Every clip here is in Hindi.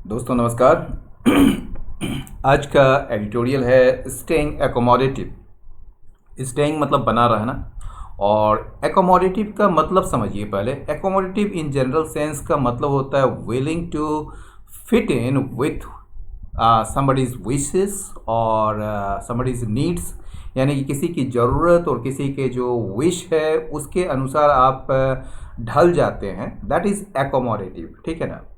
दोस्तों नमस्कार। आज का एडिटोरियल है स्टेइंग एकोमोडेटिव। स्टेइंग मतलब बना रहना, और एकोमोडेटिव का मतलब समझिए। पहले एकोमोडेटिव इन जनरल सेंस का मतलब होता है willing to fit in with somebody's wishes और somebody's नीड्स, यानी कि किसी की ज़रूरत और किसी के जो विश है उसके अनुसार आप ढल जाते हैं। दैट इज़ एकोमोडेटिव, ठीक है ना।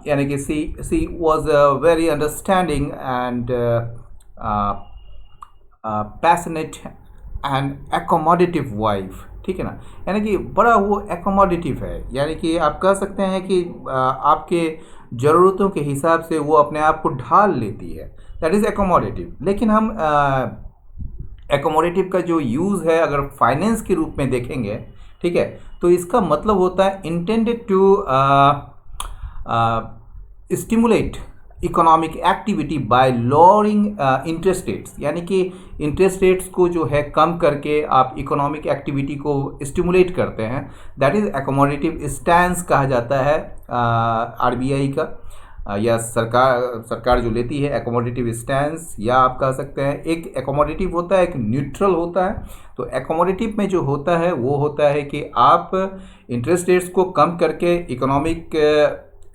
यानी कि she was very understanding and passionate and accommodative wife, ठीक है ना। यानी कि बड़ा वो एकोमोडेटिव है, यानी कि आप कह सकते हैं कि आपके ज़रूरतों के हिसाब से वो अपने आप को ढाल लेती है। That is accommodative. लेकिन हम एकोमोडेटिव का जो यूज़ है अगर फाइनेंस के रूप में देखेंगे, ठीक है, तो इसका मतलब होता है intended to stimulate economic activity by lowering interest rates, यानी कि इंटरेस्ट रेट्स को जो है कम करके आप इकोनॉमिक एक्टिविटी को स्टिमुलेट करते हैं। दैट इज़ एकोमोडेटिव स्टैंस कहा जाता है आरबीआई का, या सरकार जो लेती है एकोमोडेटिव स्टैंस, या आप कह सकते हैं एक एकोमोडेटिव होता है, एक न्यूट्रल होता है। तो एकोमोडेटिव में जो होता है वो होता है कि आप इंटरेस्ट रेट्स को कम करके इकोनॉमिक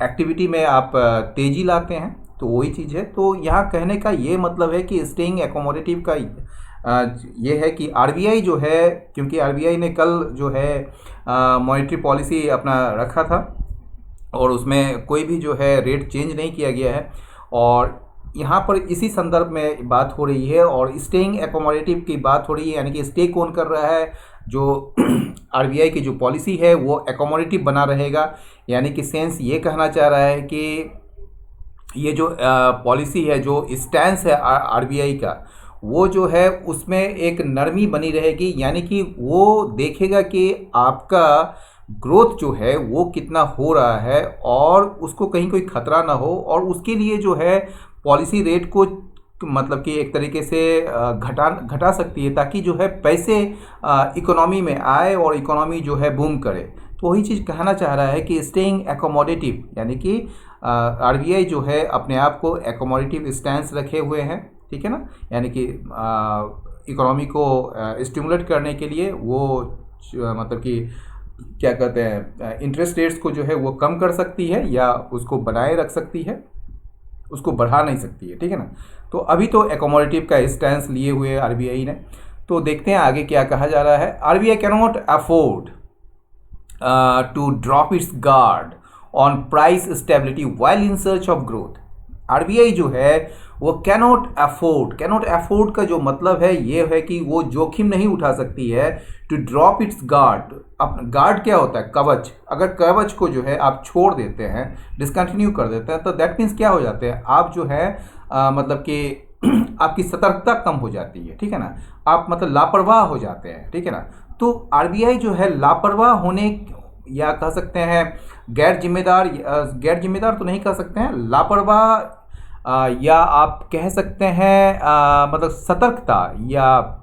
एक्टिविटी में आप तेज़ी लाते हैं, तो वही चीज़ है। तो यहाँ कहने का ये मतलब है कि स्टेइंग एकोमोडेटिव का ये है कि आरबीआई जो है, क्योंकि आरबीआई ने कल जो है मॉनेटरी पॉलिसी अपना रखा था और उसमें कोई भी जो है रेट चेंज नहीं किया गया है, और यहाँ पर इसी संदर्भ में बात हो रही है और स्टेइंग एकोमोडेटिव की बात हो रही है। यानी कि स्टे कौन कर रहा है, जो आरबीआई की जो पॉलिसी है वो एकोमोडेटिव बना रहेगा। यानी कि सेंस ये कहना चाह रहा है कि ये जो पॉलिसी है, जो स्टैंस है आरबीआई का, वो जो है उसमें एक नरमी बनी रहेगी। यानी कि वो देखेगा कि आपका ग्रोथ जो है वो कितना हो रहा है और उसको कहीं कोई खतरा ना हो, और उसके लिए जो है पॉलिसी रेट को मतलब कि एक तरीके से घटा सकती है, ताकि जो है पैसे इकोनॉमी में आए और इकोनॉमी जो है बूम करे। तो वही चीज़ कहना चाह रहा है कि स्टेइंग एकोमोडेटिव, यानी कि आरबीआई जो है अपने आप को एकोमोडेटिव स्टैंस रखे हुए हैं, ठीक है ना। यानी कि इकोनॉमी को स्टिमुलेट करने के लिए वो मतलब कि क्या कहते हैं, इंटरेस्ट रेट्स को जो है वो कम कर सकती है या उसको बनाए रख सकती है, उसको बढ़ा नहीं सकती है, ठीक है ना। तो अभी तो एकोमोडेटिव का स्टैंस लिए हुए आरबीआई ने। तो देखते हैं आगे क्या कहा जा रहा है। RBI can not afford to drop its guard on price stability while in search of growth. RBI जो है वो कैनॉट अफोर्ड का जो मतलब है ये है कि वो जोखिम नहीं उठा सकती है टू ड्रॉप इट्स गार्ड। अब गार्ड क्या होता है? कवच। अगर कवच को जो है आप छोड़ देते हैं, डिसकंटिन्यू कर देते हैं, तो दैट मीन्स क्या हो जाते हैं, आप जो है मतलब कि आपकी सतर्कता कम हो जाती है, ठीक है ना। आप मतलब लापरवाह हो जाते हैं, ठीक है ना। तो आरबीआई जो है लापरवाह होने, या कह सकते हैं गैर जिम्मेदार तो नहीं कह सकते हैं, लापरवाह या आप कह सकते हैं मतलब सतर्कता या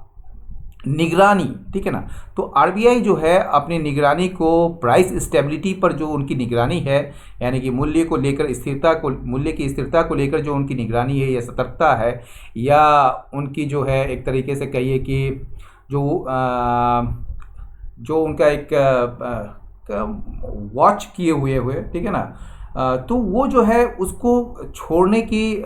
निगरानी, ठीक है ना। तो आरबीआई जो है अपनी निगरानी को प्राइस स्टेबिलिटी पर, जो उनकी निगरानी है, यानी कि मूल्य को लेकर मूल्य की स्थिरता को लेकर जो उनकी निगरानी है या सतर्कता है, या उनकी जो है एक तरीके से कहिए कि जो उनका एक वॉच किए हुए, ठीक है ना। तो वो जो है उसको छोड़ने की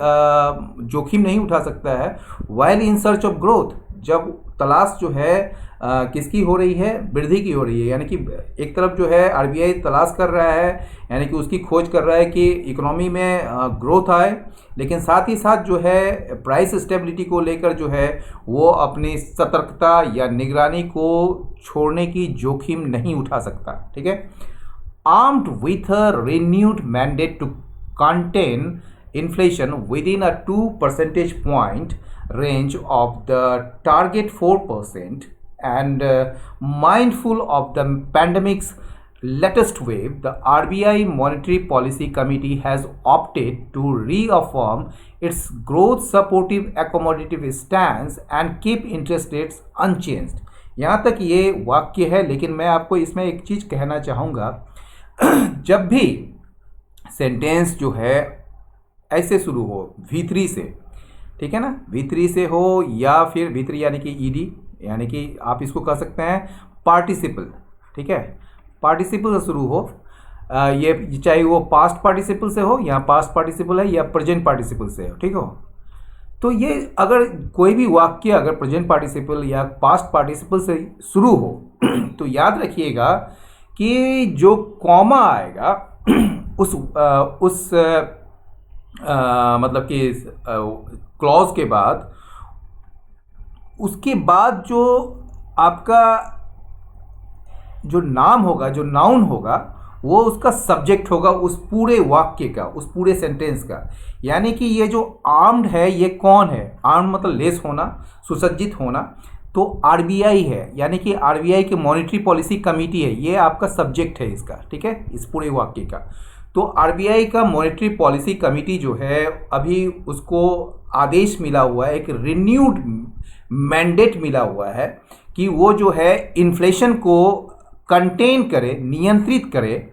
जोखिम नहीं उठा सकता है। While in search of growth, जब तलाश जो है किसकी हो रही है? वृद्धि की हो रही है। यानी कि एक तरफ जो है आरबीआई तलाश कर रहा है, यानी कि उसकी खोज कर रहा है कि इकोनॉमी में ग्रोथ आए, लेकिन साथ ही साथ जो है प्राइस स्टेबिलिटी को लेकर जो है वो अपनी सतर्कता या निगरानी को छोड़ने की जोखिम नहीं उठा सकता, ठीक है। Armed with a renewed mandate to contain inflation within a 2 percentage point range of the target 4%, and mindful of the pandemic's latest wave, the RBI Monetary Policy Committee has opted to reaffirm its growth supportive accommodative stance and keep interest rates unchanged। यहाँ तक ये वाक्य है, लेकिन मैं आपको इसमें एक चीज़ कहना चाहूँगा। जब भी सेंटेंस जो है ऐसे शुरू हो V3 से, ठीक है ना, V3 से हो, या फिर V3 यानी कि ईडी, यानी कि आप इसको कह सकते हैं पार्टिसिपल, ठीक है, पार्टिसिपल से शुरू हो। ये चाहे वो पास्ट पार्टिसिपल से हो, यहाँ पास्ट पार्टिसिपल है, या प्रेजेंट पार्टिसिपल से हो, ठीक हो। तो ये अगर कोई भी वाक्य अगर प्रेजेंट पार्टिसिपल या पास्ट पार्टिसिपल से शुरू हो तो याद रखिएगा कि जो कॉमा आएगा उस मतलब कि क्लॉज के बाद, उसके बाद जो आपका जो नाम होगा, जो नाउन होगा, वो उसका सब्जेक्ट होगा उस पूरे वाक्य का, उस पूरे सेंटेंस का। यानी कि ये जो आर्म्ड है, ये कौन है? आर्म्ड मतलब लेस होना, सुसज्जित होना, तो आरबीआई है, यानी कि आरबीआई की मॉनेटरी पॉलिसी कमेटी है, ये आपका सब्जेक्ट है इसका, ठीक है, इस पूरे वाक्य का। तो आरबीआई का मॉनेटरी पॉलिसी कमेटी जो है, अभी उसको आदेश मिला हुआ है, एक रिन्यूड मैंडेट मिला हुआ है कि वो जो है इन्फ्लेशन को कंटेन करे, नियंत्रित करे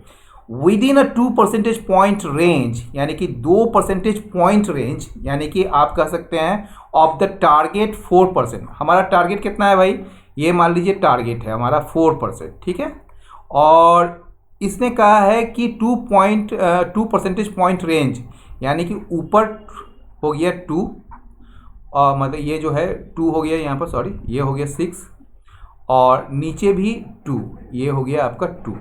with in a 2 percentage point range, यानी कि 2 परसेंटेज पॉइंट रेंज, यानी कि आप कह सकते हैं ऑफ द टारगेट 4%। हमारा टारगेट कितना है भाई? ये मान लीजिए टारगेट है हमारा 4%, ठीक है। और इसने कहा है कि 2 परसेंटेज पॉइंट रेंज, यानी कि ऊपर हो गया 2, और मतलब ये जो है 2 हो गया यहाँ पर, सॉरी, ये हो गया 6, और नीचे भी 2, ये हो गया आपका 2।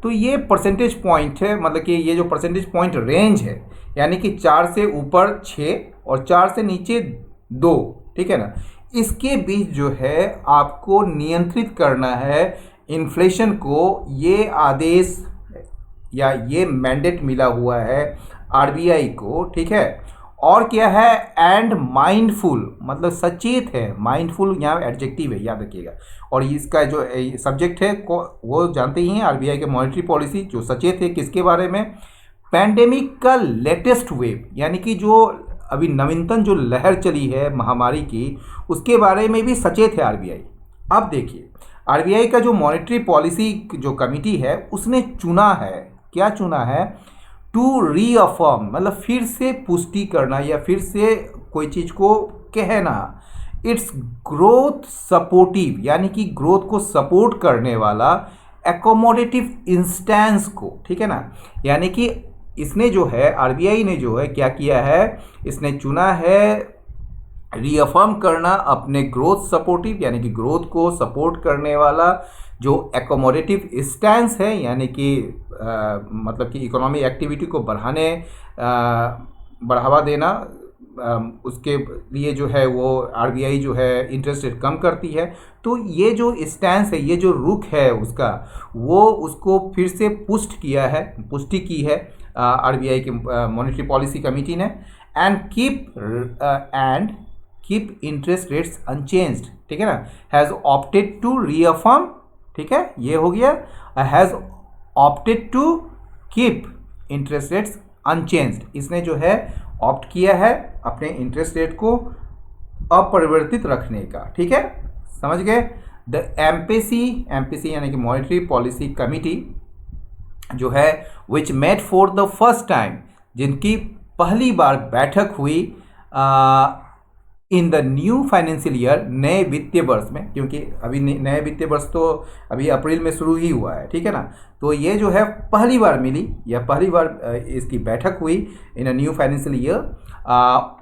तो ये परसेंटेज पॉइंट है, मतलब कि ये जो परसेंटेज पॉइंट रेंज है, यानी कि 4 से ऊपर 6 और 4 से नीचे 2, ठीक है ना, इसके बीच जो है आपको नियंत्रित करना है इन्फ्लेशन को। ये आदेश या ये मैंडेट मिला हुआ है आरबीआई को, ठीक है। और क्या है? एंड माइंडफुल, मतलब सचेत है। माइंडफुल यहाँ एडजेक्टिव है, याद रखिएगा। और इसका जो सब्जेक्ट है वो जानते ही हैं, आरबीआई के मॉनेटरी पॉलिसी, जो सचेत है किसके बारे में? पैंडेमिक का लेटेस्ट वेव, यानी कि जो अभी नवीनतम जो लहर चली है महामारी की, उसके बारे में भी सचेत है आरबीआई। अब देखिए, आरबीआई का जो मॉनेटरी पॉलिसी जो कमिटी है, उसने चुना है, क्या चुना है? टू रीअफर्म, मतलब फिर से पुष्टि करना या फिर से कोई चीज़ को कहना, इट्स ग्रोथ सपोर्टिव, यानी कि ग्रोथ को सपोर्ट करने वाला एकोमोडेटिव इंस्टेंस को, ठीक है ना। यानी कि इसने जो है, आरबीआई ने जो है क्या किया है, इसने चुना है रीअफर्म करना अपने ग्रोथ सपोर्टिव, यानी कि ग्रोथ को सपोर्ट करने वाला जो एकोमोडेटिव स्टैंस है, यानी कि मतलब कि इकोनॉमिक एक्टिविटी को बढ़ावा देना, उसके लिए जो है वो आरबीआई जो है इंटरेस्ट रेट कम करती है। तो ये जो स्टैंस है, ये जो रुख है उसका, वो उसको फिर से पुष्टि की है आरबीआई की मॉनेटरी पॉलिसी कमेटी ने। And keep interest rates unchanged, ठीक है ना। हैज़ ऑप्टेड टू रीअफर्म, ठीक है, ये हो गया। Has opted to keep interest rates unchanged, इसने जो है ऑप्ट किया है अपने इंटरेस्ट रेट को अपरिवर्तित रखने का, ठीक है, समझ गए। द एमपीसी यानी कि मॉनेटरी पॉलिसी कमिटी जो है, which met for the first time, जिनकी पहली बार बैठक हुई in the new financial year, नए वित्तीय वर्ष में, क्योंकि अभी नए वित्तीय वर्ष तो अभी अप्रैल में शुरू ही हुआ है, ठीक है ना। तो ये जो है पहली बार मिली, या पहली बार इसकी बैठक हुई in a new financial year.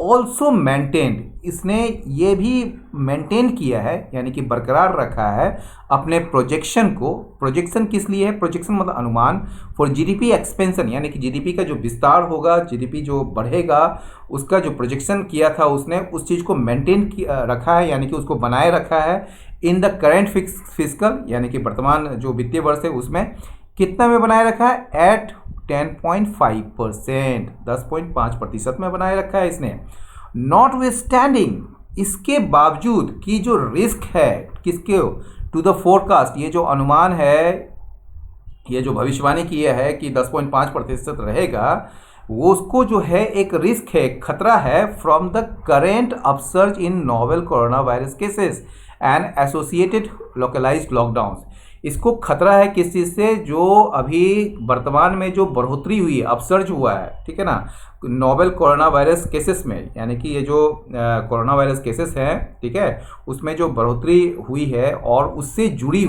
Also maintained, इसने ये भी मेंटेन किया है, यानी कि बरकरार रखा है अपने प्रोजेक्शन को। प्रोजेक्शन किस लिए है? प्रोजेक्शन मतलब अनुमान। फॉर जीडीपी एक्सपेंशन, यानी कि जीडीपी का जो विस्तार होगा, जीडीपी जो बढ़ेगा, उसका जो प्रोजेक्शन किया था उसने, उस चीज़ को मेंटेन रखा है, यानी कि उसको बनाए रखा है इन द करेंट फिस्कल, यानी कि वर्तमान जो वित्तीय वर्ष है उसमें कितना में बनाए रखा है? एट 10.5%, 10.5% में बनाए रखा है इसने। नॉट विथ स्टैंडिंग, इसके बावजूद कि जो रिस्क है किसके, टू द फोरकास्ट, ये जो अनुमान है, ये जो भविष्यवाणी किया है कि 10.5% रहेगा, वो उसको जो है एक रिस्क है, खतरा है, from the current upsurge in novel corona virus cases and associated localised lockdowns, इसको खतरा है किस चीज़ से, जो अभी वर्तमान में जो बढ़ोतरी हुई है, अपसर्ज हुआ है, ठीक है ना, नोवेल कोरोना वायरस केसेस में, यानी कि ये जो कोरोना वायरस केसेस हैं, ठीक है, उसमें जो बढ़ोतरी हुई है और उससे जुड़ी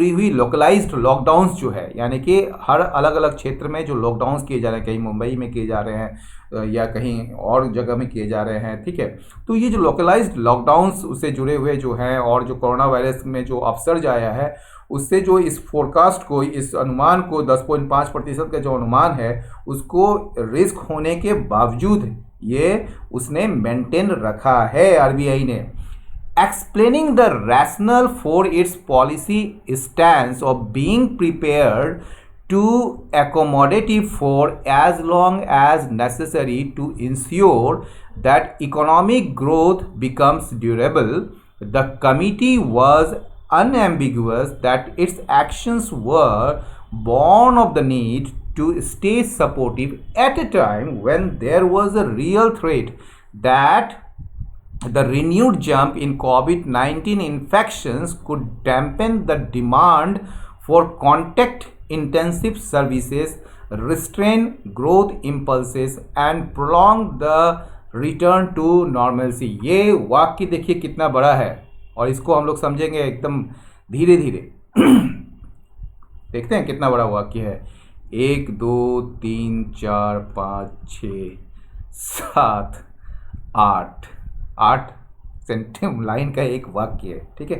हुई लोकलाइज्ड लॉकडाउन्स जो है, यानी कि हर अलग अलग क्षेत्र में जो लॉकडाउन्स किए जा रहे हैं, कहीं मुंबई में किए जा रहे हैं या कहीं और जगह में किए जा रहे हैं, ठीक है। तो ये जो लोकलाइज्ड लॉकडाउन्स उससे जुड़े हुए जो हैं और जो कोरोना वायरस में जो अपसर्ज आया है, उससे जो इस फोरकास्ट को, इस अनुमान को 10.5% का जो अनुमान है, उसको रिस्क होने के बावजूद ये उसने मेंटेन रखा है आरबीआई ने। Explaining the rationale for its policy stance of being prepared to accommodate for as long as necessary to ensure that economic growth becomes durable, the committee was unambiguous that its actions were born of the need to stay supportive at a time when there was a real threat that the renewed jump in COVID-19 infections could dampen the demand for contact-intensive services, restrain growth impulses, and prolong the return to normalcy। ये वाक्य देखिए कितना बड़ा है और इसको हम लोग समझेंगे एकदम धीरे धीरे। देखते हैं कितना बड़ा वाक्य है। 1 2 3 4 5 6 7 8 सेंटेंस लाइन का एक वाक्य है, ठीक है।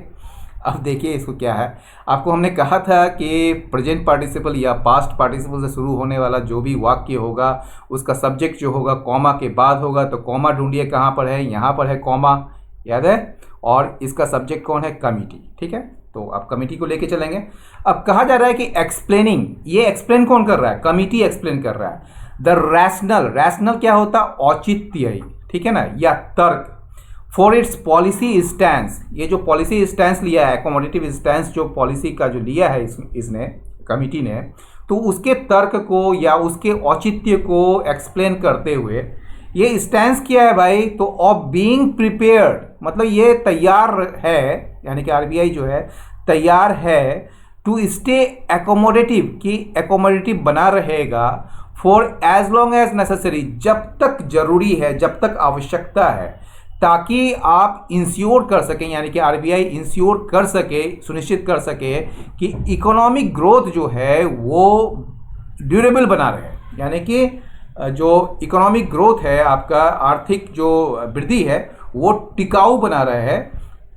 अब देखिए इसको क्या है, आपको हमने कहा था कि प्रेजेंट पार्टिसिपल या पास्ट पार्टिसिपल से शुरू होने वाला जो भी वाक्य होगा उसका सब्जेक्ट जो होगा कॉमा के बाद होगा। तो कॉमा ढूंढिए कहाँ पर है, यहाँ पर है कॉमा, याद है। और इसका सब्जेक्ट कौन है, कमिटी, ठीक है। तो आप कमिटी को लेके चलेंगे। अब कहा जा रहा है कि एक्सप्लेनिंग, ये एक्सप्लेन कौन कर रहा है, कमिटी एक्सप्लेन कर रहा है। द रैशनल क्या होता, औचित्य, ठीक है ना, या तर्क। फॉर इट्स पॉलिसी स्टैंस, ये जो पॉलिसी स्टैंस लिया है, अकोमोडेटिव स्टैंस जो पॉलिसी का जो लिया है इसने कमिटी ने, तो उसके तर्क को या उसके औचित्य को एक्सप्लेन करते हुए ये स्टैंस किया है भाई। तो ऑफ बीइंग प्रिपेयर्ड मतलब ये तैयार है, यानी कि आरबीआई जो है तैयार है टू स्टे एकोमोडेटिव, कि एकोमोडेटिव बना रहेगा for as long as necessary, जब तक जरूरी है, जब तक आवश्यकता है, ताकि आप इंश्योर कर सकें, यानी कि आरबीआई इंश्योर कर सके, सुनिश्चित कर सके कि इकोनॉमिक ग्रोथ जो है वो ड्यूरेबल बना रहे, यानी कि जो इकोनॉमिक ग्रोथ है, आपका आर्थिक जो वृद्धि है वो टिकाऊ बना रहे है।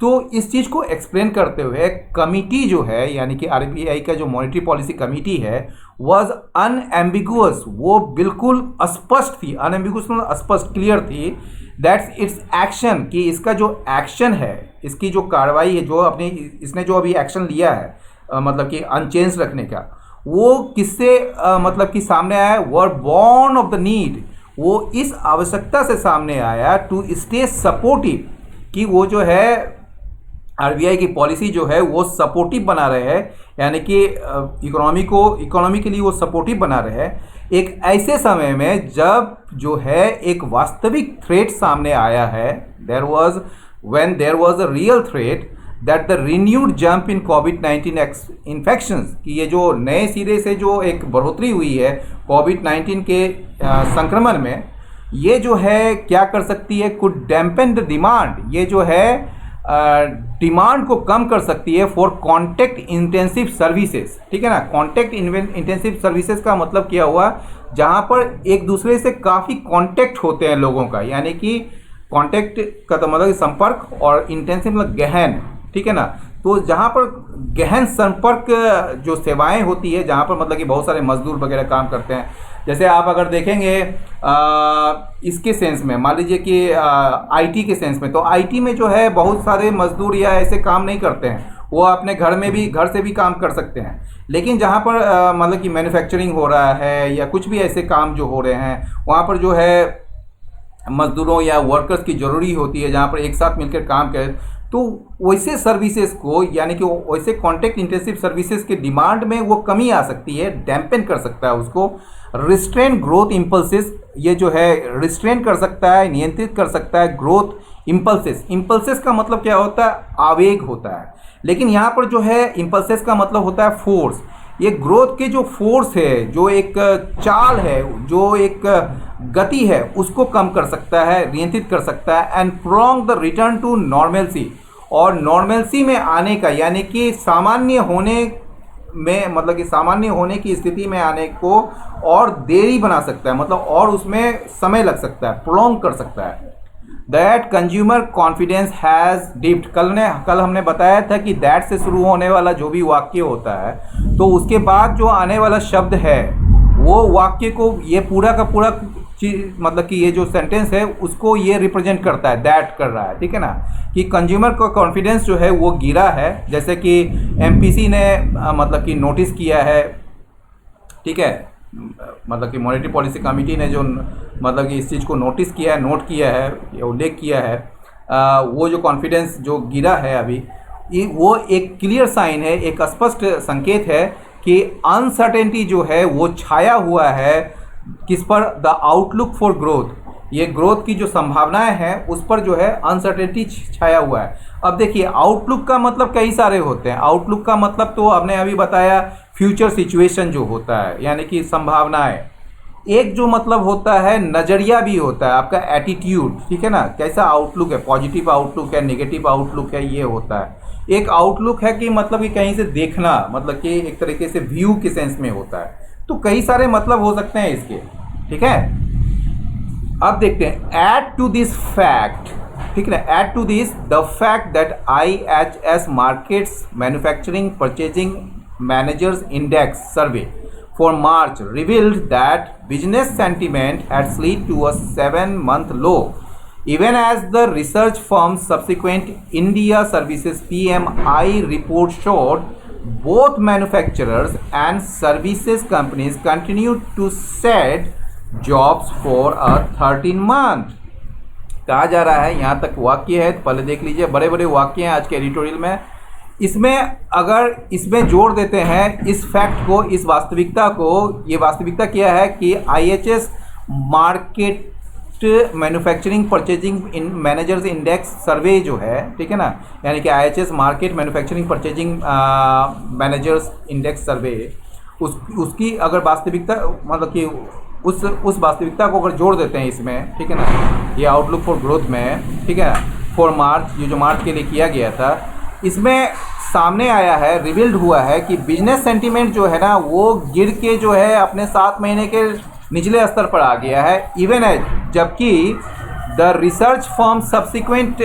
तो इस चीज़ को एक्सप्लेन करते हुए कमिटी जो है, यानी कि आरबीआई का जो मॉनेटरी पॉलिसी कमिटी है, वाज अनएम्बिगुअस, वो बिल्कुल स्पष्ट थी, अनएम्बिगुअस मतलब स्पष्ट, क्लियर थी, दैट्स इट्स एक्शन, कि इसका जो एक्शन है, इसकी जो कार्रवाई है, जो अपनी इसने जो अभी एक्शन लिया है, मतलब कि अनचेंज रखने का, वो किससे मतलब कि सामने आया, were born of the need, वो इस आवश्यकता से सामने आया टू स्टे सपोर्टिव, कि वो जो है आरबीआई की पॉलिसी जो है वो सपोर्टिव बना रहे हैं, यानी कि इकोनॉमी के लिए वो सपोर्टिव बना रहे हैं एक ऐसे समय में जब जो है एक वास्तविक थ्रेट सामने आया है। When there was a real threat that the renewed jump in कोविड-19 इन्फेक्शंस, कि ये जो नए सिरे से जो एक बढ़ोतरी हुई है कोविड-19 के संक्रमण में, ये जो है क्या कर सकती है, कुड डैम्पन द डिमांड, ये जो है डिमांड को कम कर सकती है फॉर कॉन्टैक्ट इंटेंसिव सर्विसेज, ठीक है ना। कॉन्टैक्ट इंटेंसिव सर्विसेज का मतलब क्या हुआ, जहाँ पर एक दूसरे से काफ़ी कॉन्टैक्ट होते हैं लोगों का, यानी कि कॉन्टैक्ट का तो मतलब संपर्क, और इंटेंसिव मतलब गहन, ठीक है ना। तो जहाँ पर गहन संपर्क जो सेवाएं होती है, जहाँ पर मतलब कि बहुत सारे मजदूर वगैरह काम करते हैं, जैसे आप अगर देखेंगे इसके सेंस में, मान लीजिए कि आईटी के सेंस में, तो आईटी में जो है बहुत सारे मजदूर या ऐसे काम नहीं करते हैं, वो अपने घर से भी काम कर सकते हैं। लेकिन जहाँ पर मतलब कि मैन्युफैक्चरिंग हो रहा है या कुछ भी ऐसे काम जो हो रहे हैं, वहाँ पर जो है मजदूरों या वर्कर्स की ज़रूरी होती है, जहाँ पर एक साथ मिलकर काम करें। तो वैसे सर्विसेज को, यानी कि वैसे कॉन्टैक्ट इंटेंसिव सर्विसेज के डिमांड में वो कमी आ सकती है, डैम्पन कर सकता है उसको। रिस्ट्रेन ग्रोथ इम्पल्सेस, ये जो है रिस्ट्रेन कर सकता है, नियंत्रित कर सकता है ग्रोथ इम्पल्सेस। इम्पल्सेस का मतलब क्या होता है, आवेग होता है, लेकिन यहाँ पर जो है इम्पल्सेस का मतलब होता है फोर्स। ये ग्रोथ के जो फोर्स है, जो एक चाल है, जो एक गति है, उसको कम कर सकता है, नियंत्रित कर सकता है। And prolong the return to normalcy, और नॉर्मेल्सी में आने का, यानी कि सामान्य होने में, मतलब कि सामान्य होने की स्थिति में आने को और देरी बना सकता है, मतलब और उसमें समय लग सकता है, प्रोलॉन्ग कर सकता है। That consumer confidence has dipped, कल हमने बताया था कि दैट से शुरू होने वाला जो भी वाक्य होता है, तो उसके बाद जो आने वाला शब्द है वो वाक्य को, ये पूरा का पूरा चीज, मतलब कि ये जो सेंटेंस है उसको ये रिप्रेजेंट करता है, दैट कर रहा है, ठीक है ना, कि कंज्यूमर का कॉन्फिडेंस जो है वो गिरा है। जैसे कि एमपीसी ने मतलब कि नोटिस किया है, ठीक है, मतलब कि मॉनेटरी पॉलिसी कमेटी ने जो मतलब कि इस चीज़ को नोटिस किया है, नोट किया है या उल्लेख किया है, वो जो कॉन्फिडेंस जो गिरा है अभी, वो एक क्लियर साइन है, एक स्पष्ट संकेत है कि अनसर्टेनिटी जो है वो छाया हुआ है किस पर, द आउटलुक फॉर ग्रोथ, ये ग्रोथ की जो संभावनाएं हैं उस पर जो है अनसर्टेनिटी छाया हुआ है। अब देखिए, आउटलुक का मतलब कई सारे होते हैं। आउटलुक का मतलब तो हमने अभी बताया, फ्यूचर सिचुएशन जो होता है, यानी कि संभावनाएं। एक जो मतलब होता है नज़रिया भी होता है, आपका एटीट्यूड, ठीक है ना, कैसा आउटलुक है, पॉजिटिव आउटलुक है, नेगेटिव आउटलुक है, ये होता है। एक आउटलुक है कि मतलब कि कहीं से देखना, मतलब कि एक तरीके से व्यू के सेंस में होता है। तो कई सारे मतलब हो सकते हैं इसके, ठीक है। अब देखते हैं, ऐड टू दिस फैक्ट, ठीक है ना, add to this the fact that IHS markets manufacturing purchasing managers index survey for March revealed that business sentiment had slid to a 7-month low, even as the research firm's subsequent India Services PMI report showed both manufacturers and services companies continued to shed jobs for a 13 month। कहा जा रहा है, यहाँ तक वाक्य है, तो पहले देख लीजिए, बड़े बड़े वाक्य हैं आज के एडिटोरियल में। इसमें अगर इसमें जोड़ देते हैं इस फैक्ट को, इस वास्तविकता को, ये वास्तविकता क्या है कि IHS market manufacturing purchasing managers index survey जो है, ठीक है ना, यानी कि IHS market manufacturing purchasing managers index survey, उसकी अगर वास्तविकता, मतलब कि उस वास्तविकता को अगर जोड़ देते हैं इसमें, ठीक है ना, ये आउटलुक फॉर ग्रोथ में, ठीक है, फॉर मार्च, ये जो मार्च के लिए किया गया था, इसमें सामने आया है, रिवील्ड हुआ है कि बिजनेस सेंटीमेंट जो है ना वो गिर के जो है अपने 7 महीने के निचले स्तर पर आ गया है, इवन एज, जबकि the research firm subsequent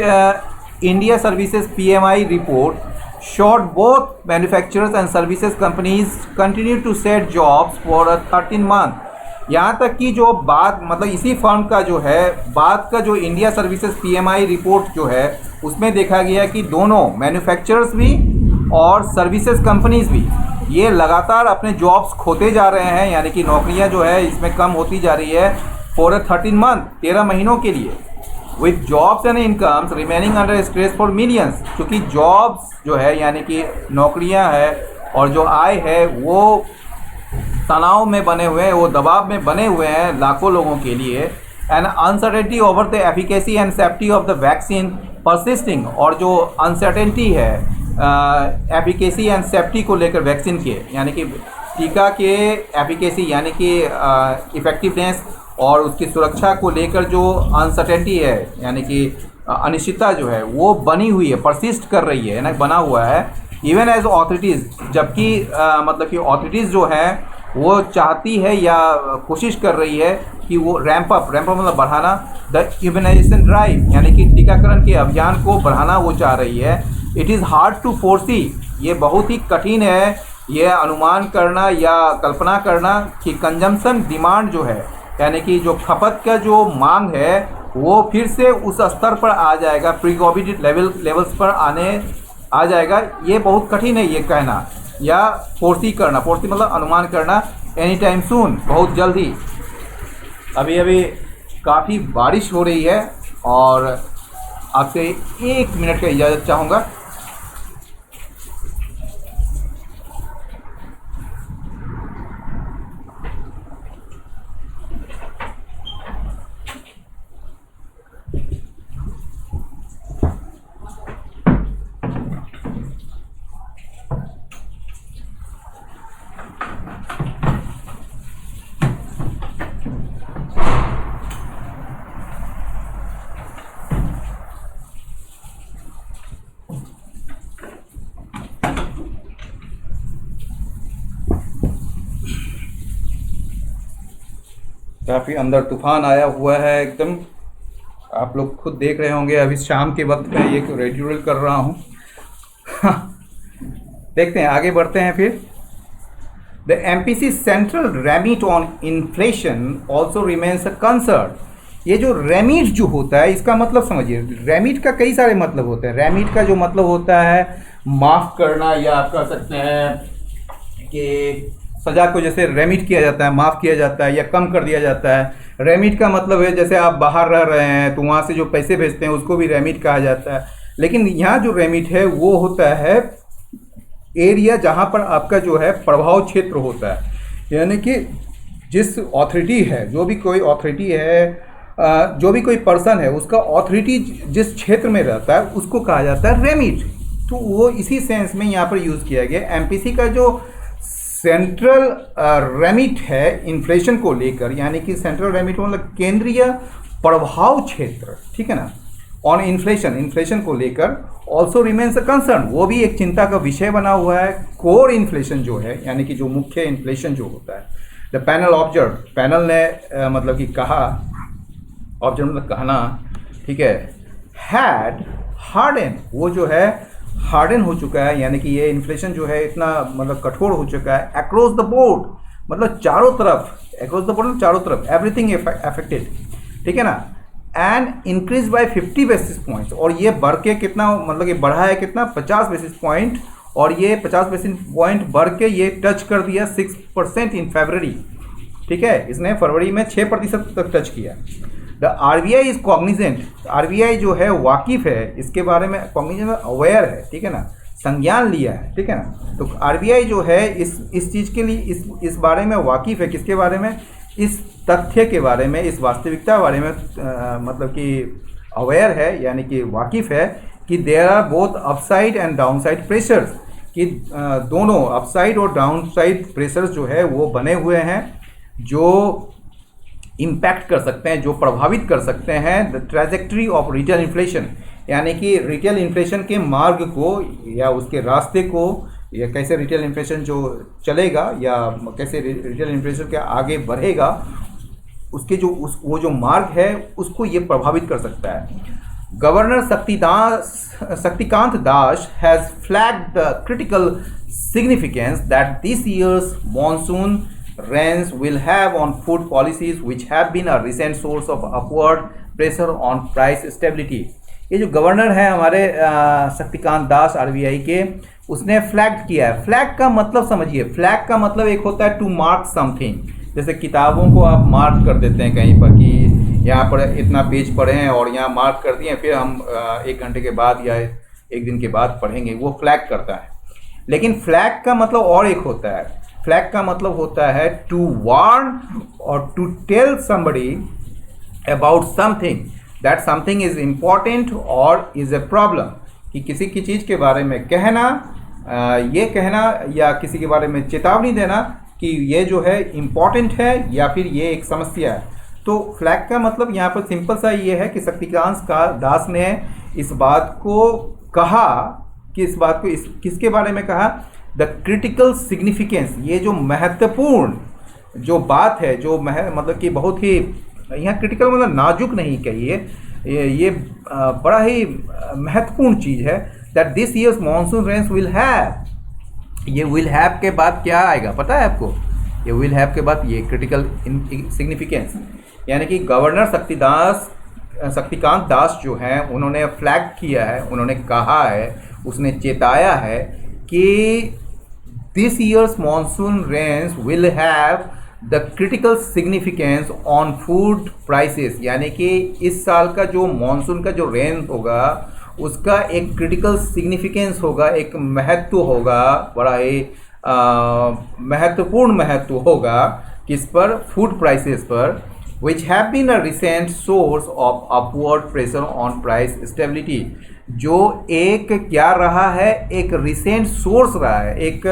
India services PMI report showed both manufacturers and services companies continue to set jobs for 13 month. यहाँ तक कि जो बात, मतलब इसी फर्म का जो है बाद का जो इंडिया सर्विसेज PMI रिपोर्ट जो है, उसमें देखा गया कि दोनों मैन्युफैक्चरर्स भी और सर्विसेज कंपनीज भी ये लगातार अपने जॉब्स खोते जा रहे हैं, यानी कि नौकरियां जो है इसमें कम होती जा रही है फॉर 13 मंथ, 13 महीनों के लिए, with jobs and incomes remaining under stress for millions. क्योंकि जॉब्स जो है, यानी कि नौकरियां है और जो आय है वो तनाव में बने हुए हैं, वो दबाव में बने हुए हैं लाखों लोगों के लिए। And uncertainty over the efficacy and safety of the vaccine persisting, और जो अनसर्टेनिटी है एफिकेसी एंड सेफ्टी को लेकर वैक्सीन के, यानी कि टीका के एफिकेसी यानी कि इफ़ेक्टिवनेस और उसकी सुरक्षा को लेकर जो अनसर्टेनिटी है, यानी कि अनिश्चितता जो है वो बनी हुई है, परसिस्ट कर रही है ना, बना हुआ है। इवन एज ऑथोरिटीज़, जबकि मतलब कि ऑथोरिटीज़ जो है वो चाहती है या कोशिश कर रही है कि वो रैंप अप मतलब बढ़ाना, द इम्यूनाइजेशन ड्राइव, यानी कि टीकाकरण के अभियान को बढ़ाना वो चाह रही है। It is hard to foresee, ये बहुत ही कठिन है ये अनुमान करना या कल्पना करना कि कंजम्पशन डिमांड जो है, यानी कि जो खपत का जो मांग है वो फिर से उस स्तर पर आ जाएगा, प्री कोविड लेवल्स पर आ जाएगा। ये बहुत कठिन है ये कहना या फोर्सी करना, फोर्सी मतलब अनुमान करना, एनी टाइम सून, बहुत जल्द ही। अभी अभी काफ़ी बारिश हो रही है और आपसे 1 मिनट का इजाज़त चाहूँगा। काफ़ी अंदर तूफान आया हुआ है एकदम। आप लोग खुद देख रहे होंगे, अभी शाम के वक्त मैं ये रेड्यूल कर रहा हूँ। देखते हैं, आगे बढ़ते हैं फिर। The MPC central remit on inflation also remains a concern. ये जो रेमिट जो होता है, इसका मतलब समझिए, रेमिट का कई सारे मतलब होते हैं। रेमिट का जो मतलब होता है माफ़ करना, या आप कह सकते हैं कि सजा को जैसे रेमिट किया जाता है, माफ़ किया जाता है या कम कर दिया जाता है। रेमिट का मतलब है जैसे आप बाहर रह रहे हैं तो वहाँ से जो पैसे भेजते हैं उसको भी रेमिट कहा जाता है। लेकिन यहाँ जो रेमिट है वो होता है एरिया जहाँ पर आपका जो है प्रभाव क्षेत्र होता है, यानी कि जिस ऑथोरिटी है, जो भी कोई ऑथोरिटी है, जो भी कोई पर्सन है, उसका ऑथोरिटी जिस क्षेत्र में रहता है उसको कहा जाता है रेमिट। तो वो इसी सेंस में यहाँ पर यूज़ किया गया। एमपीसी का जो सेंट्रल रेमिट है इन्फ्लेशन को लेकर, यानी कि सेंट्रल रेमिट मतलब केंद्रीय प्रभाव क्षेत्र, ठीक है ना, ऑन इन्फ्लेशन, इन्फ्लेशन को लेकर ऑल्सो रिमेन्स अ कंसर्न, वो भी एक चिंता का विषय बना हुआ है। कोर इन्फ्लेशन जो है, यानी कि जो मुख्य इन्फ्लेशन जो होता है, द पैनल ऑब्जर्व, पैनल ने मतलब कि कहा, ऑब्जर्व मतलब कहना, ठीक है, हैड हार्डन, वो जो है हार्डन हो चुका है, यानी कि ये इन्फ्लेशन जो है इतना मतलब कठोर हो चुका है। अक्रॉस द बोर्ड मतलब चारों तरफ, अक्रॉस द बोर्ड मतलब चारों तरफ, एवरीथिंग अफेक्टेड, ठीक है ना। And increase by 50 basis points, और ये बढ़ के कितना मतलब कि बढ़ा है कितना, 50 बेसिस पॉइंट, और ये 50 बेसिस पॉइंट बढ़ के ये टच कर दिया 6% इन फरवरी, ठीक है, इसने फरवरी में 6% तक टच किया। The RBI is Cognizant, RBI जो है वाकिफ है इसके बारे में, कॉग्निजेंट अवेयर है, ठीक है ना, संज्ञान लिया है, ठीक है ना। तो RBI जो है इस चीज़ के लिए इस बारे में वाकिफ है, किसके बारे में, इस तथ्य के बारे में, इस वास्तविकता के बारे में मतलब कि अवेयर है, यानी कि वाकिफ है कि there are both upside and downside pressures, कि दोनों अपसाइड और डाउनसाइड प्रेशर्स जो है वो बने हुए हैं, जो इम्पैक्ट कर सकते हैं, जो प्रभावित कर सकते हैं the trajectory of retail inflation, यानी कि रिटेल इन्फ्लेशन के मार्ग को या उसके रास्ते को, या कैसे रिटेल इन्फ्लेशन जो चलेगा या कैसे रिटेल इन्फ्लेशन के आगे बढ़ेगा, उसके जो वो जो मार्ग है उसको ये प्रभावित कर सकता है। Governor Shaktikanta Das has flagged the critical significance that this year's monsoon rains will have on food policies which have been a recent source of upward pressure on price stability। ये जो गवर्नर है हमारे शक्तिकांत दास RBI के, उसने फ्लैग किया है। फ्लैग का मतलब समझिए, फ्लैग का मतलब एक होता है टू मार्क समथिंग, जैसे किताबों को आप मार्क कर देते हैं कहीं पर कि यहाँ पर इतना पेज पढ़े हैं और यहाँ मार्क कर दिए, फिर हम 1 घंटे के बाद या 1 दिन के बाद पढ़ेंगे, वो फ्लैग करता है। लेकिन फ्लैग का मतलब और एक होता है, फ्लैग का मतलब होता है टू वार्न और to tell somebody about something, that something is important और इज ए प्रॉब्लम, कि किसी की चीज़ के बारे में कहना, ये कहना या किसी के बारे में चेतावनी देना कि ये जो है इम्पॉर्टेंट है या फिर ये एक समस्या है। तो फ्लैग का मतलब यहाँ पर सिंपल सा ये है कि शक्तिकांत दास ने इस बात को कहा, कि इस बात को किसके बारे में कहा, द क्रिटिकल सिग्निफिकेंस, ये जो महत्वपूर्ण जो बात है, जो मतलब कि बहुत ही, यहाँ क्रिटिकल मतलब नाजुक नहीं कहिए, ये बड़ा ही महत्वपूर्ण चीज़ है, that this year's monsoon rains will have. ये विल हैव के बाद क्या आएगा पता है आपको, ये विल हैव के बाद ये क्रिटिकल सिग्निफिकेंस, यानी कि गवर्नर शक्तिकांत दास जो हैं उन्होंने फ्लैग किया है, उन्होंने कहा है, उसने चेताया है कि this year's monsoon rains will have the critical significance on food prices, यानी कि इस साल का जो मॉनसून का जो रेन होगा उसका एक क्रिटिकल सिग्निफिकेंस होगा, एक महत्व होगा, बड़ा ही महत्वपूर्ण महत्व होगा, किस पर, फूड प्राइसेस पर, which have been a recent source of upward pressure on price stability, जो एक क्या रहा है, एक रिसेंट सोर्स रहा है, एक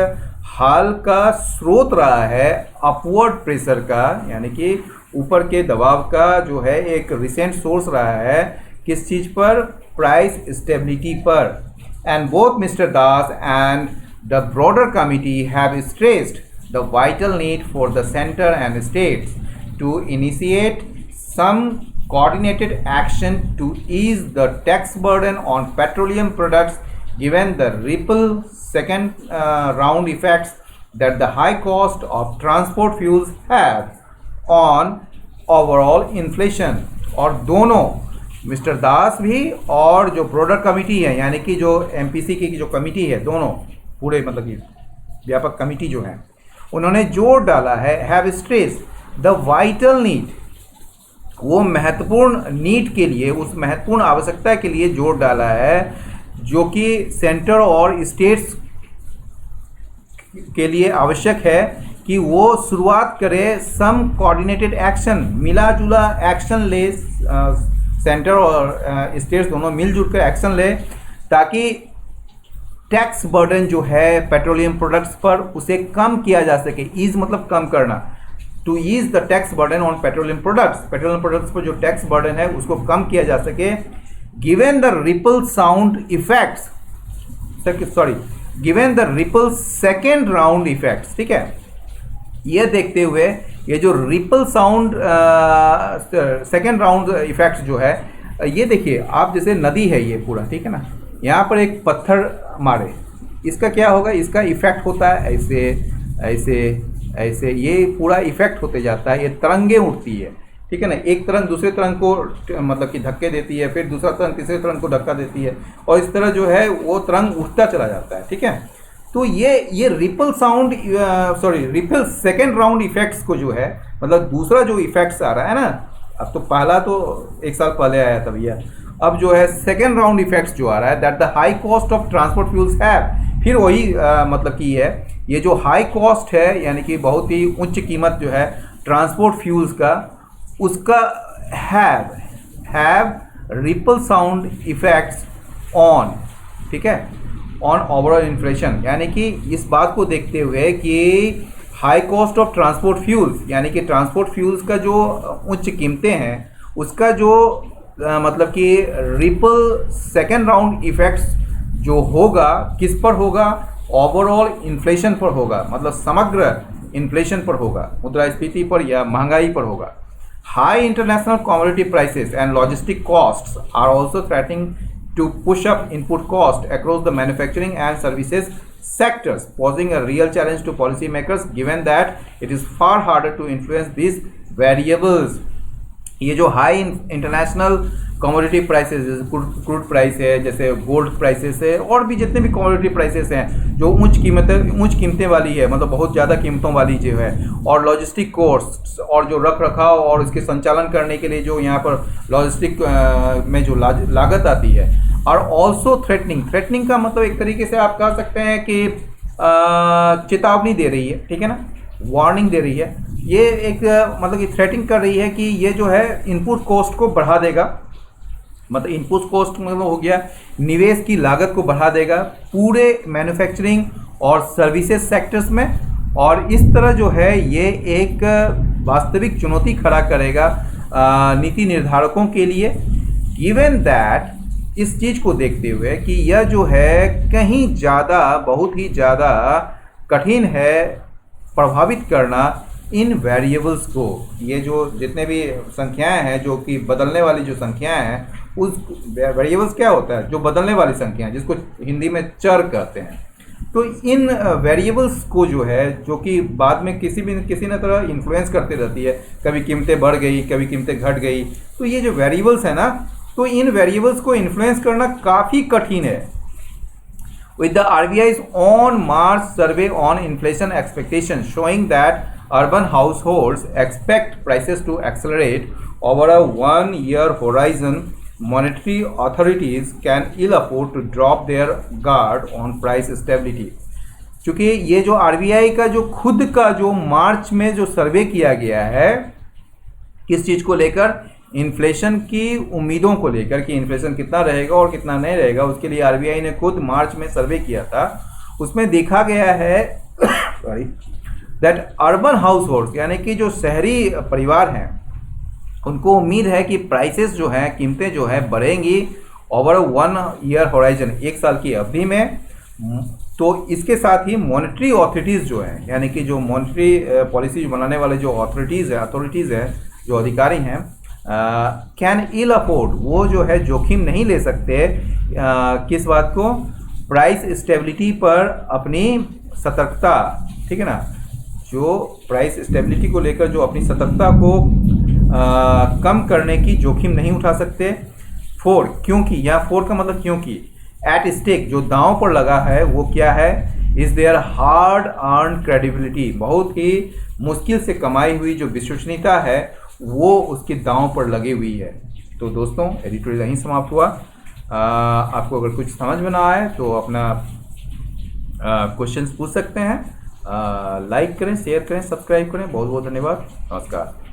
हाल का स्रोत रहा है अपवर्ड प्रेशर का, यानी कि ऊपर के दबाव का जो है एक रिसेंट सोर्स रहा है, किस चीज़ पर, प्राइस स्टेबिलिटी पर। And both mister Das and the broader committee have stressed the vital need for the centre and states, to initiate some coordinated action to ease the tax burden on petroleum products given the ripple second round effects that the high cost of transport fuels have on overall inflation। और दोनों मिस्टर दास भी और जो ब्रॉडर कमिटी है यानी कि जो एमपीसी की जो कमिटी है, दोनों पूरे मतलब कि व्यापक कमिटी जो है, उन्होंने जोर डाला है have stress the vital need, वो महत्वपूर्ण नीड के लिए, उस महत्वपूर्ण आवश्यकता के लिए जोर डाला है जो कि सेंटर और स्टेट्स के लिए आवश्यक है कि वो शुरुआत करे सम कोऑर्डिनेटेड एक्शन, मिला जुला एक्शन ले, सेंटर और स्टेट्स दोनों मिलजुल कर एक्शन ले ताकि टैक्स बर्डन जो है पेट्रोलियम प्रोडक्ट्स पर उसे कम किया जा सके। ईज मतलब कम करना, to ease the tax burden on petroleum products पर जो टैक्स बर्डन है उसको कम किया जा सके। Given the ripple sound effects, given the ripple second round effects, ठीक है, ये देखते हुए ये जो ripple sound second round effects जो है, ये देखिए आप जैसे नदी है ये पूरा, ठीक है ना, यहाँ पर एक पत्थर मारे, इसका क्या होगा, इसका इफेक्ट होता है ऐसे ऐसे ऐसे, ये पूरा इफेक्ट होते जाता है, ये तरंगे उठती है, ठीक है ना, एक तरंग दूसरे तरंग को मतलब कि धक्के देती है, फिर दूसरा तरंग तीसरे तरंग को धक्का देती है और इस तरह जो है वो तरंग उठता चला जाता है, ठीक है। तो ये ripple sound ripple second round effects को जो है, मतलब दूसरा जो इफेक्ट्स आ रहा है ना, अब तो पहला तो एक साल पहले आया था भैया, अब जो है सेकेंड राउंड इफेक्ट्स जो आ रहा है that the high cost of transport fuels have, फिर वही मतलब कि है ये जो हाई कॉस्ट है यानी कि बहुत ही उच्च कीमत जो है ट्रांसपोर्ट फ्यूल्स का, उसका have ripple sound effects on, ठीक है, ऑन ओवरऑल इन्फ्लेशन, यानी कि इस बात को देखते हुए कि high cost of transport fuels यानी कि ट्रांसपोर्ट फ्यूल्स का जो उच्च कीमतें हैं उसका जो मतलब कि रिपल सेकेंड राउंड इफेक्ट्स जो होगा किस पर होगा, ओवरऑल इन्फ्लेशन पर होगा, मतलब समग्र इन्फ्लेशन पर होगा, मुद्रास्फीति पर या महंगाई पर होगा। High international commodity prices and logistic costs are also threatening to push up input cost across the manufacturing and services sectors, posing a real challenge to policymakers given that it is far harder to influence these variables। ये जो high international commodity prices, crude price है, जैसे गोल्ड प्राइसेस है, और भी जितने भी कमोडिटी प्राइसेस हैं जो उच्च कीमतें वाली है, मतलब बहुत ज़्यादा कीमतों वाली जो है, और लॉजिस्टिक कॉस्ट और जो रख रखाव और इसके संचालन करने के लिए जो यहाँ पर लॉजिस्टिक में जो लागत आती है, और ऑल्सो थ्रेटनिंग का मतलब एक तरीके से आप कह सकते हैं कि चेतावनी दे रही है, ठीक है ना, वार्निंग दे रही है, ये एक मतलब कि थ्रेटिंग कर रही है कि ये जो है इनपुट कॉस्ट को बढ़ा देगा, मतलब इनपुट कॉस्ट मतलब हो गया निवेश की लागत को बढ़ा देगा पूरे मैन्युफैक्चरिंग और सर्विसेज सेक्टर्स में, और इस तरह जो है ये एक वास्तविक चुनौती खड़ा करेगा नीति निर्धारकों के लिए, गिवन दैट, इस चीज़ को देखते हुए कि यह जो है कहीं ज़्यादा बहुत ही ज़्यादा कठिन है प्रभावित करना इन वेरिएबल्स को। ये जो जितने भी संख्याएं हैं जो कि बदलने वाली जो संख्याएं हैं, उस वेरिएबल्स क्या होता है, जो बदलने वाली संख्याएं जिसको हिंदी में चर कहते हैं, तो इन वेरिएबल्स को जो है जो कि बाद में किसी न तरह इन्फ्लुएंस करती रहती है, कभी कीमतें बढ़ गई कभी कीमतें घट गई, तो ये जो वेरिएबल्स है ना, तो इन वेरिएबल्स को इन्फ्लुएंस करना काफ़ी कठिन है। With the RBI's own March survey on inflation expectations showing that urban households expect prices to accelerate over a one-year horizon, monetary authorities can ill afford to drop their guard on price stability। क्योंकि ये जो RBI का जो खुद का जो मार्च में जो सर्वे किया गया है, किस चीज़ को लेकर, इन्फ्लेशन की उम्मीदों को लेकर कि इन्फ्लेशन कितना रहेगा और कितना नहीं रहेगा, उसके लिए आरबीआई ने खुद मार्च में सर्वे किया था। उसमें देखा गया है दैट अर्बन हाउस होल्ड यानी कि जो शहरी परिवार हैं उनको उम्मीद है कि प्राइसेस जो हैं, कीमतें जो हैं बढ़ेंगी ओवर 1 ईयर होराइजन, 1 साल की अवधि में, तो इसके साथ ही मॉनेटरी ऑथोरिटीज़ जो हैं, यानी कि जो मॉनेटरी पॉलिसी बनाने वाले जो अथॉरिटीज़ हैं, जो अधिकारी हैं, कैन इल अफोर्ड, वो जो है जोखिम नहीं ले सकते किस बात को, प्राइस स्टेबिलिटी पर अपनी सतर्कता, ठीक है ना, जो प्राइस स्टेबिलिटी को लेकर जो अपनी सतर्कता को कम करने की जोखिम नहीं उठा सकते। फोर, क्योंकि, यहाँ फोर का मतलब क्योंकि, एट स्टेक, जो दांव पर लगा है वो क्या है, is there hard earn credibility, बहुत ही मुश्किल से कमाई हुई जो विश्वसनीयता है वो उसके दांव पर लगी हुई है। तो दोस्तों एडिटोरियल यहीं समाप्त हुआ। आपको अगर कुछ समझ में ना आए तो अपना क्वेश्चंस पूछ सकते हैं। लाइक करें, शेयर करें, सब्सक्राइब करें। बहुत बहुत धन्यवाद। नमस्कार।